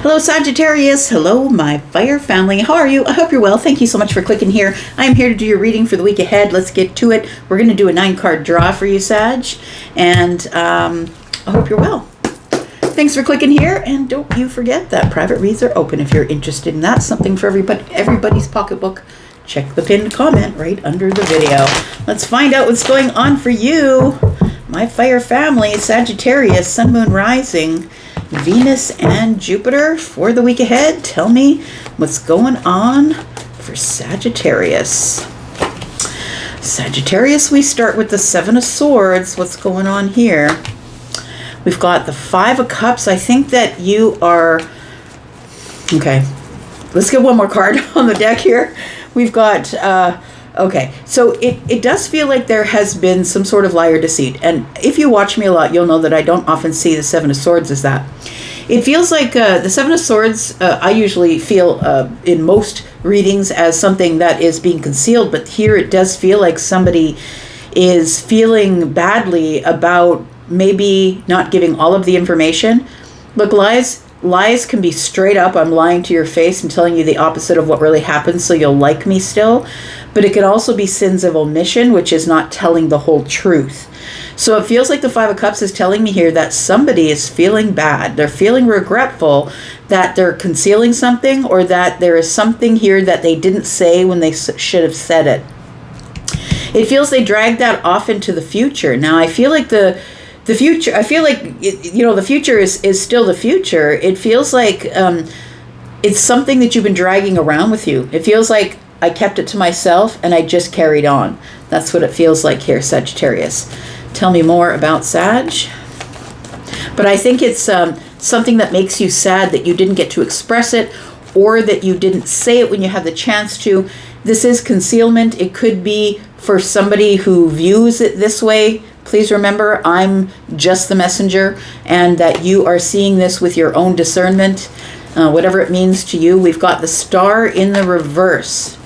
Hello, Sagittarius. Hello, my fire family. How are you? I hope you're well. Thank you so much for clicking here. I'm here to do your reading for the week ahead. Let's get to it. We're going to do a 9-card draw for you, Sag. And I hope you're well. Thanks for clicking here. And don't you forget that private reads are open if you're interested in that. Something for everybody's pocketbook. Check the pinned comment right under the video. Let's find out what's going on for you. My fire family, Sagittarius, Sun, Moon, Rising, Venus, and Jupiter for the week ahead. Tell me what's going on for Sagittarius. Sagittarius, we start with the 7 of Swords. What's going on here? We've got the 5 of Cups. I think that you are... Okay, let's get one more card on the deck here. We've got... Okay, so it does feel like there has been some sort of lie or deceit. And if you watch me a lot, you'll know that I don't often see the 7 of Swords as that. It feels like the 7 of Swords, I usually feel in most readings as something that is being concealed. But here it does feel like somebody is feeling badly about maybe not giving all of the information. Look, lies can be straight up. I'm lying to your face and telling you the opposite of what really happened so you'll like me still. But it can also be sins of omission, which is not telling the whole truth. So it feels like the 5 of Cups is telling me here that somebody is feeling bad. They're feeling regretful that they're concealing something, or that there is something here that they didn't say when they should have said it. It feels they dragged that off into the future. Now, I feel like the future, I feel like, the future is still the future. It feels like it's something that you've been dragging around with you. It feels like I kept it to myself and I just carried on. That's what it feels like here, Sagittarius. Tell me more about Sag. But I think it's something that makes you sad that you didn't get to express it, or that you didn't say it when you had the chance to. This is concealment. It could be for somebody who views it this way. Please remember, I'm just the messenger, and that you are seeing this with your own discernment, whatever it means to you. We've got the Star in the reverse.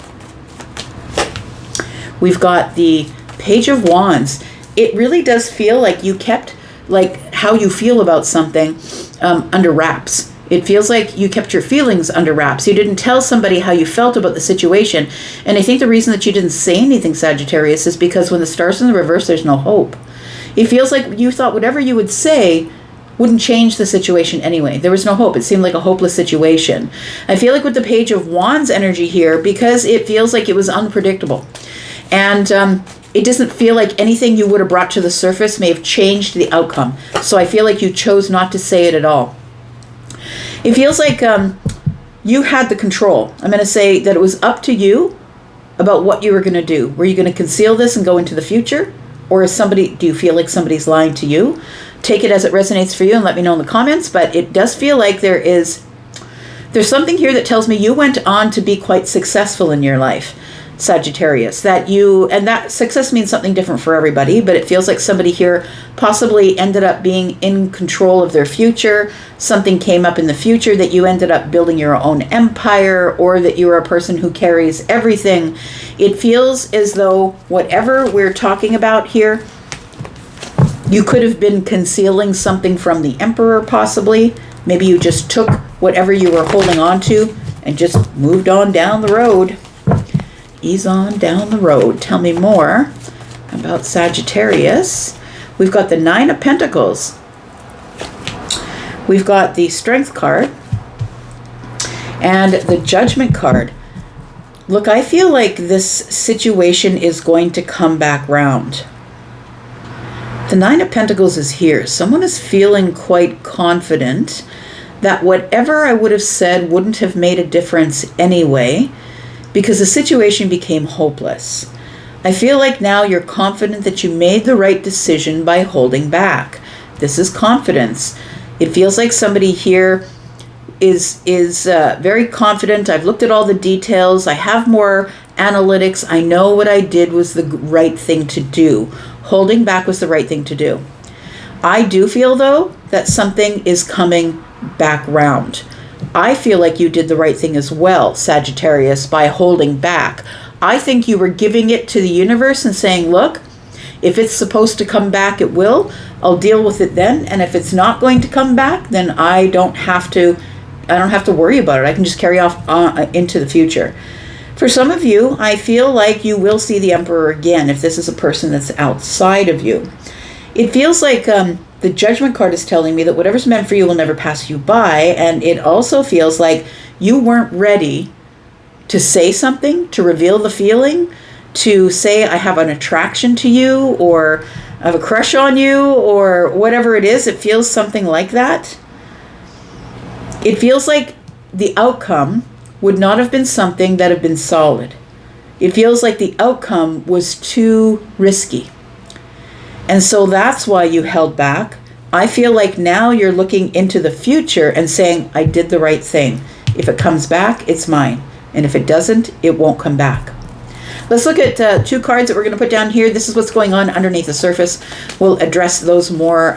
We've got the Page of Wands. It really does feel like you kept, like, how you feel about something under wraps. It feels like you kept your feelings under wraps. You didn't tell somebody how you felt about the situation. And I think the reason that you didn't say anything, Sagittarius, is because when the star's in the reverse, there's no hope. It feels like you thought whatever you would say wouldn't change the situation anyway. There was no hope. It seemed like a hopeless situation. I feel like with the Page of Wands energy here, because it feels like it was unpredictable. And it doesn't feel like anything you would have brought to the surface may have changed the outcome. So I feel like you chose not to say it at all. It feels like you had the control. I'm going to say that it was up to you about what you were going to do. Were you going to conceal this and go into the future? Or do you feel like somebody's lying to you? Take it as it resonates for you and let me know in the comments. But it does feel like there's something here that tells me you went on to be quite successful in your life, Sagittarius. And that success means something different for everybody, but it feels like somebody here possibly ended up being in control of their future. Something came up in the future that you ended up building your own empire, or that you are a person who carries everything. It feels as though whatever we're talking about here, you could have been concealing something from the Emperor, possibly. Maybe you just took whatever you were holding on to and just moved on down the road. Ease on down the road. Tell me more about Sagittarius. We've got the 9 of Pentacles. We've got the Strength card and the Judgment card. Look, I feel like this situation is going to come back round. The 9 of Pentacles is here. Someone is feeling quite confident that whatever I would have said wouldn't have made a difference anyway, because the situation became hopeless. I feel like now you're confident that you made the right decision by holding back. This is confidence. It feels like somebody here is very confident. I've looked at all the details. I have more analytics. I know what I did was the right thing to do. Holding back was the right thing to do. I do feel, though, that something is coming back round. I feel like you did the right thing as well, Sagittarius, by holding back. I think you were giving it to the universe and saying, look, if it's supposed to come back, it will. I'll deal with it then. And if it's not going to come back, then I don't have to don't have to worry about it. I can just carry off into the future. For some of you, I feel like you will see the Emperor again if this is a person that's outside of you. It feels like the Judgment card is telling me that whatever's meant for you will never pass you by. And it also feels like you weren't ready to say something, to reveal the feeling, to say, I have an attraction to you, or I have a crush on you, or whatever it is. It feels something like that. It feels like the outcome would not have been something that had been solid. It feels like the outcome was too risky. And so that's why you held back. I feel like now you're looking into the future and saying, I did the right thing. If it comes back, it's mine. And if it doesn't, it won't come back. Let's look at 2 cards that we're going to put down here. This is what's going on underneath the surface. We'll address those more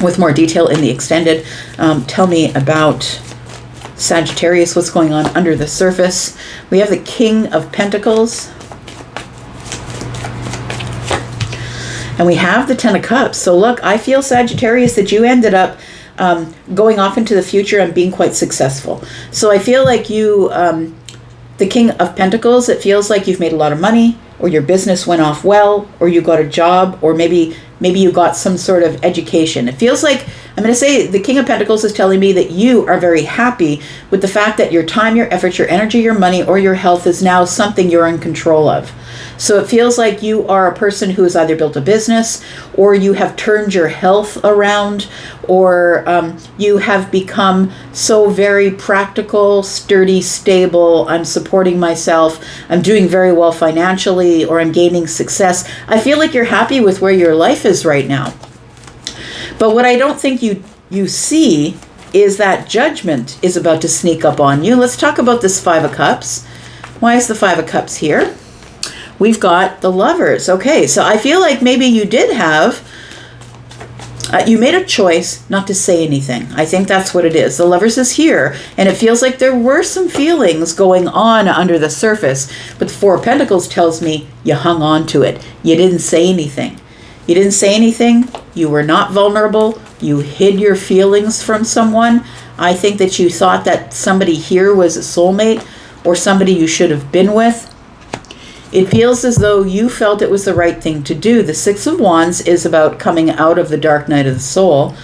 with more detail in the extended. Tell me about Sagittarius, what's going on under the surface. We have the King of Pentacles. And we have the Ten of Cups. So look, I feel, Sagittarius, that you ended up going off into the future and being quite successful. So I feel like you, the King of Pentacles, it feels like you've made a lot of money, or your business went off well, or you got a job, or maybe you got some sort of education. It feels like, I'm going to say, the King of Pentacles is telling me that you are very happy with the fact that your time, your effort, your energy, your money, or your health is now something you're in control of. So it feels like you are a person who has either built a business, or you have turned your health around, or you have become so very practical, sturdy, stable. I'm supporting myself. I'm doing very well financially, or I'm gaining success. I feel like you're happy with where your life is right now. But what I don't think you see is that Judgment is about to sneak up on you. Let's talk about this 5 of Cups. Why is the 5 of Cups here? We've got the Lovers. Okay, so I feel like maybe you did have, you made a choice not to say anything. I think that's what it is. The Lovers is here, and it feels like there were some feelings going on under the surface, but the 4 of Pentacles tells me you hung on to it. You didn't say anything. You didn't say anything. You were not vulnerable. You hid your feelings from someone. I think that you thought that somebody here was a soulmate, or somebody you should have been with. It feels as though you felt it was the right thing to do. The 6 of Wands is about coming out of the dark night of the soul,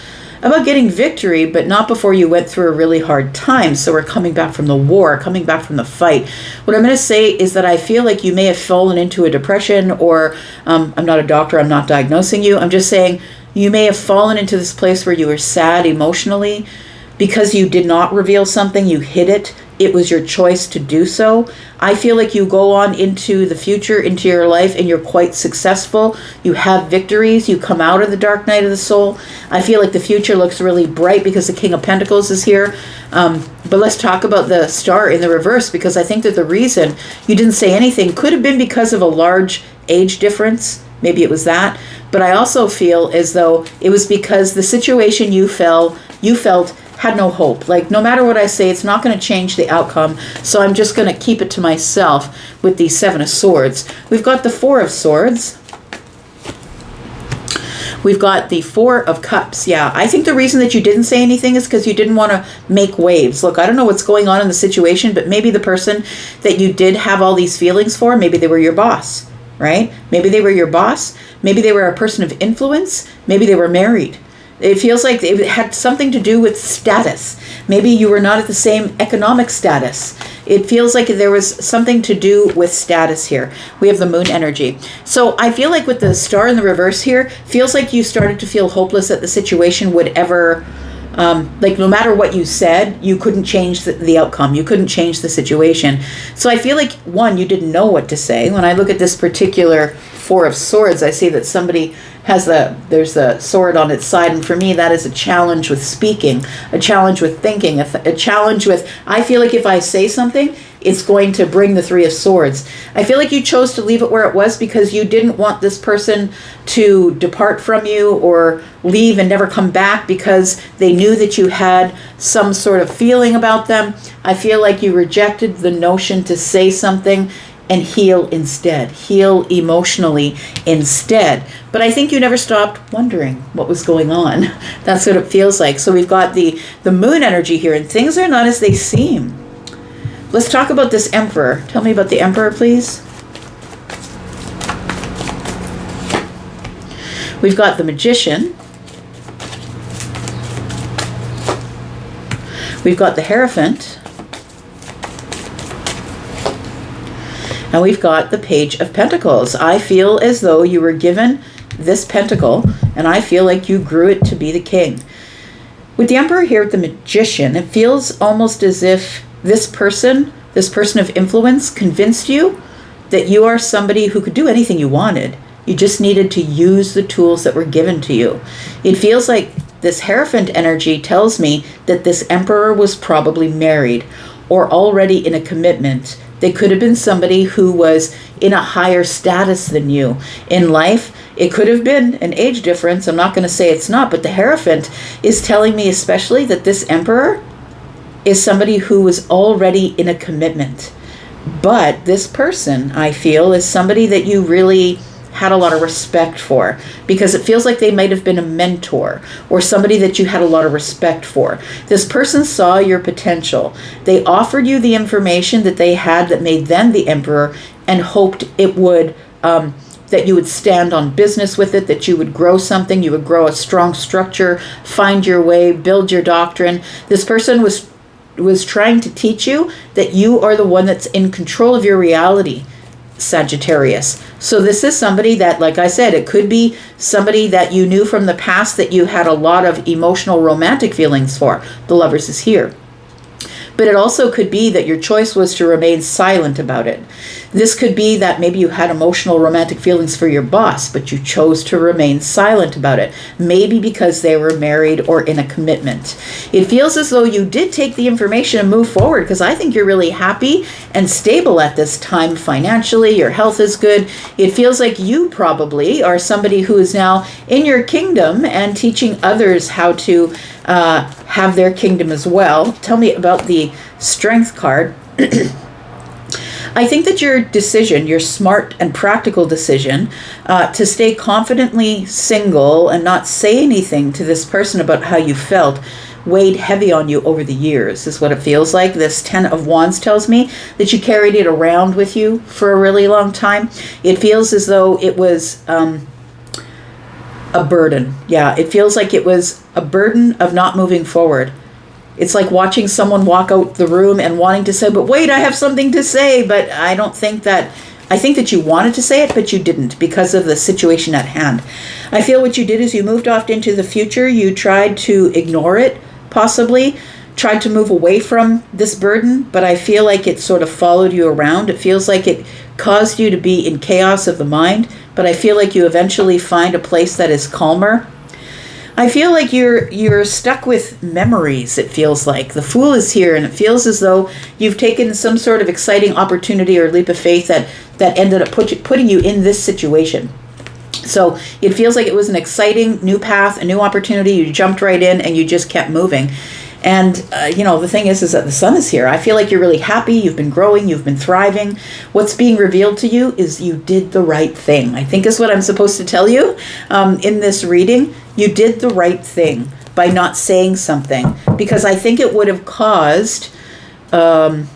about getting victory, but not before you went through a really hard time. So we're coming back from the war, coming back from the fight. What I'm going to say is that I feel like you may have fallen into a depression, or I'm not a doctor, I'm not diagnosing you. I'm just saying you may have fallen into this place where you were sad emotionally because you did not reveal something, you hid it. It was your choice to do so. I feel like you go on into the future, into your life, and you're quite successful. You have victories. You come out of the dark night of the soul. I feel like the future looks really bright because the King of Pentacles is here. But let's talk about the Star in the reverse, because I think that the reason you didn't say anything could have been because of a large age difference. Maybe it was that. But I also feel as though it was because the situation you felt had no hope. Like, no matter what I say, it's not going to change the outcome. So I'm just going to keep it to myself with the 7 of Swords. We've got the 4 of Swords. We've got the 4 of Cups. Yeah, I think the reason that you didn't say anything is because you didn't want to make waves. Look, I don't know what's going on in the situation, but maybe the person that you did have all these feelings for, maybe they were your boss, right? Maybe they were your boss. Maybe they were a person of influence. Maybe they were married. It feels like it had something to do with status. Maybe you were not at the same economic status. It feels like there was something to do with status here. We have the Moon energy. So I feel like with the Star in the reverse here, feels like you started to feel hopeless that the situation would ever, like no matter what you said, you couldn't change the outcome. You couldn't change the situation. So I feel like, one, you didn't know what to say. When I look at this particular 4 of Swords, I see that somebody has there's a sword on its side, and for me that is a challenge with speaking, a challenge with thinking, a challenge with, I feel like if I say something, it's going to bring the 3 of Swords. I feel like you chose to leave it where it was because you didn't want this person to depart from you or leave and never come back because they knew that you had some sort of feeling about them. I feel like you rejected the notion to say something and heal instead. Heal emotionally instead. But I think you never stopped wondering what was going on. That's what it feels like. So we've got the moon energy here, and things are not as they seem. Let's talk about this Emperor. Tell me about the Emperor, please. We've got the Magician. We've got the Hierophant. And we've got the Page of Pentacles. I feel as though you were given this pentacle, and I feel like you grew it to be the king. With the Emperor here, the Magician, it feels almost as if this person of influence convinced you that you are somebody who could do anything you wanted. You just needed to use the tools that were given to you. It feels like this Hierophant energy tells me that this Emperor was probably married or already in a commitment. They could have been somebody who was in a higher status than you in life. It could have been an age difference. I'm not going to say it's not, but the Hierophant is telling me especially that this Emperor is somebody who was already in a commitment. But this person, I feel, is somebody that you really had a lot of respect for, because it feels like they might have been a mentor or somebody that you had a lot of respect for. This person saw your potential. They offered you the information that they had that made them the Emperor, and hoped it would that you would stand on business with it, that you would grow something, you would grow a strong structure, find your way, build your doctrine. This person was trying to teach you that you are the one that's in control of your reality, Sagittarius. So this is somebody that, like I said, it could be somebody that you knew from the past that you had a lot of emotional romantic feelings for. The Lovers is here. But it also could be that your choice was to remain silent about it. This could be that maybe you had emotional romantic feelings for your boss, but you chose to remain silent about it. Maybe because they were married or in a commitment. It feels as though you did take the information and move forward, because I think you're really happy and stable at this time financially. Your health is good. It feels like you probably are somebody who is now in your kingdom and teaching others how to have their kingdom as well. Tell me about the Strength card. I think that your decision, your smart and practical decision to stay confidently single and not say anything to this person about how you felt weighed heavy on you over the years, is what it feels like. This 10 of Wands tells me that you carried it around with you for a really long time. It feels as though it was a burden. Yeah, it feels like it was a burden of not moving forward. It's like watching someone walk out the room and wanting to say, but wait, I have something to say. But I think that you wanted to say it, but you didn't because of the situation at hand. I feel what you did is you moved off into the future. You tried to ignore it, possibly, tried to move away from this burden, but I feel like it sort of followed you around. It feels like it caused you to be in chaos of the mind, but I feel like you eventually find a place that is calmer. I feel like you're stuck with memories, it feels like. The Fool is here, and it feels as though you've taken some sort of exciting opportunity or leap of faith that ended up putting you in this situation. So it feels like it was an exciting new path, a new opportunity. You jumped right in and you just kept moving. And, the thing is that the Sun is here. I feel like you're really happy. You've been growing. You've been thriving. What's being revealed to you is you did the right thing, I think is what I'm supposed to tell you in this reading. You did the right thing by not saying something, because I think it would have caused a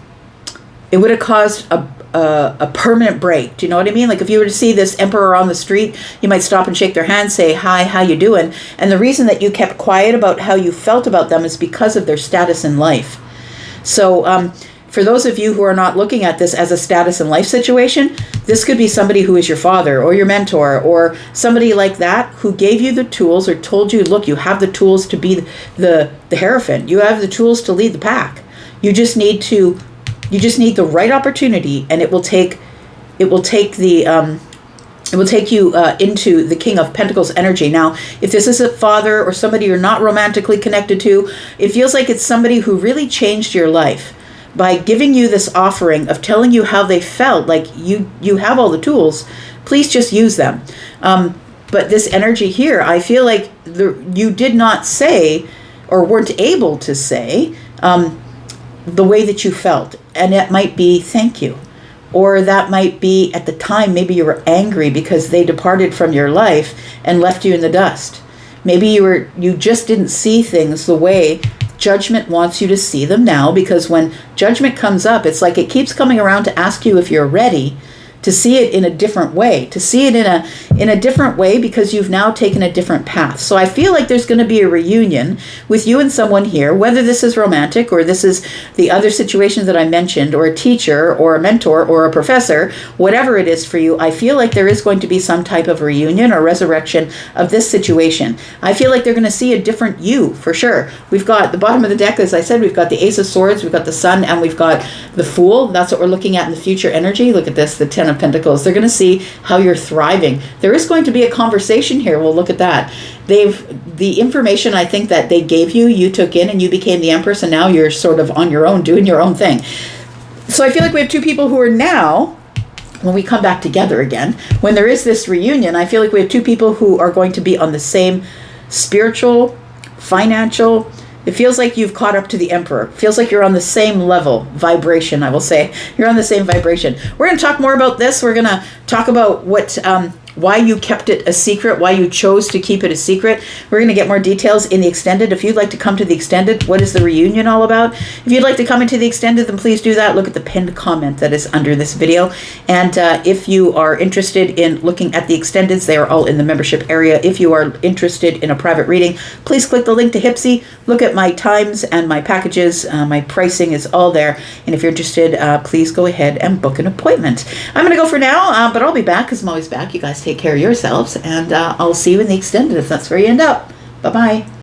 permanent break. Do you know what I mean? Like if you were to see this Emperor on the street, you might stop and shake their hand, say, hi, how you doing? And the reason that you kept quiet about how you felt about them is because of their status in life. So for those of you who are not looking at this as a status in life situation, this could be somebody who is your father or your mentor or somebody like that who gave you the tools or told you, look, you have the tools to be the Hierophant. You have the tools to lead the pack. You just need the right opportunity, and it will take you into the King of Pentacles energy. Now, if this is a father or somebody you're not romantically connected to, it feels like it's somebody who really changed your life by giving you this offering of telling you how they felt. Like you have all the tools, please just use them. But this energy here, I feel like you did not say or weren't able to say the way that you felt. And it might be thank you, Or that might be at the time, maybe you were angry because they departed from your life and left you in the dust. Maybe you just didn't see things the way judgment wants you to see them now, because when judgment comes up, it's like it keeps coming around to ask you if you're ready to see it in a different way, to see it in a different way, because you've now taken a different path. So I feel like there's going to be a reunion with you and someone here, whether this is romantic or this is the other situations that I mentioned, or a teacher or a mentor or a professor, whatever it is for you. I feel like there is going to be some type of reunion or resurrection of this situation. I feel like they're going to see a different you for sure. We've got the bottom of the deck, as I said, we've got the Ace of Swords, we've got the Sun, and we've got the Fool. That's what we're looking at in the future energy. Look at this, the Ten of Pentacles. They're going to see how you're thriving. There is going to be a conversation here. Well, look at that. The information I think that they gave you, you took in and you became the Empress, and now you're sort of on your own, doing your own thing. So I feel like we have two people who are now, when we come back together again, when there is this reunion, I feel like we have two people who are going to be on the same spiritual, financial. It feels like you've caught up to the Emperor. It feels like you're on the same level, vibration, I will say. You're on the same vibration. We're going to talk more about this. We're going to talk about why you kept it a secret, why you chose to keep it a secret. We're going to get more details in the extended. If you'd like to come to the extended, what is the reunion all about? If you'd like to come into the extended, then please do that. Look at the pinned comment that is under this video. And if you are interested in looking at the extendeds, they are all in the membership area. If you are interested in a private reading, please click the link to Hypsee. Look at my times and my packages. My pricing is all there. And if you're interested, please go ahead and book an appointment. I'm going to go for now, but I'll be back because I'm always back. You guys take care of yourselves, and I'll see you in the extended if that's where you end up. Bye-bye.